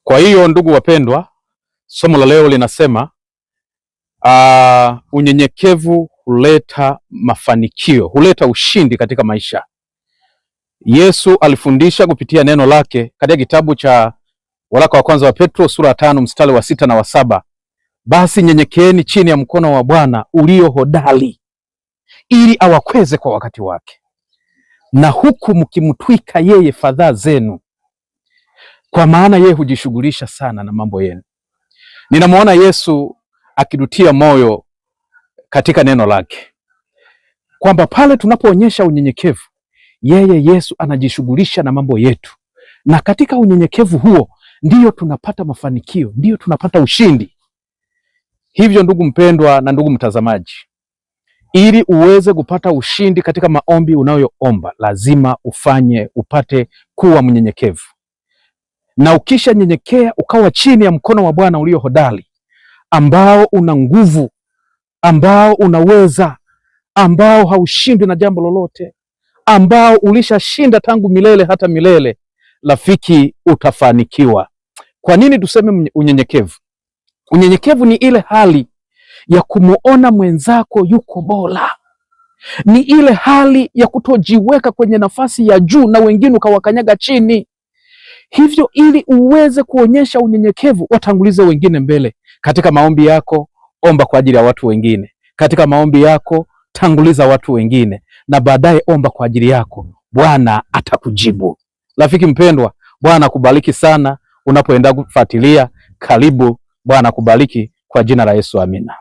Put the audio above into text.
Kwa hiyo ndugu wapendwa, somo la leo linasema unyenyekevu huleta mafanikio, huleta ushindi katika maisha. Yesu alifundisha kupitia neno lake katika kitabu cha waraka wa kwanza wa Petro sura ya 5 mstari wa 6 na wa 7. Basi nyenyekeeni chini ya mkono wa Bwana ulio hodari, ili awakweze kwa wakati wake, na huku mkimtwika yeye fadhaa zenu, kwa maana yeye hujishughulisha sana na mambo yenu. Ninamwona Yesu akidutia moyo katika neno lake kwamba pale tunapoonyesha unyenyekevu, yeye Yesu anajishughulisha na mambo yetu, na katika unyenyekevu huo ndiyo tunapata mafanikio, ndiyo tunapata ushindi. Hivyo ndugu mpendwa na ndugu mtazamaji, ili uweze kupata ushindi katika maombi unayoomba, lazima upate kuwa mnyenyekevu. Na ukisha nyenyekea ukawa chini ya mkono wa Bwana ulio hodari, ambao una nguvu, ambao unaweza, ambao haushindwi na jambo lolote, ambao ulishashinda tangu milele hata milele, rafiki, utafanikiwa. Kwa nini tuseme unyenyekevu? Unyenyekevu ni ile hali ya kumuona mwenzako yuko bora. Ni ile hali ya kutojiweka kwenye nafasi ya juu na wengine ukawakanyaga chini. Hivyo ili uweze kuonyesha unyenyekevu, watangulize wengine mbele. Katika maombi yako, omba kwa ajili ya watu wengine. Katika maombi yako, tanguliza watu wengine, na baadaye omba kwa ajili yako. Bwana atakujibu. Rafiki mpendwa, Bwana akubariki sana unapoenda kufuatilia. Karibu, Bwana akubariki kwa jina la Yesu, amina.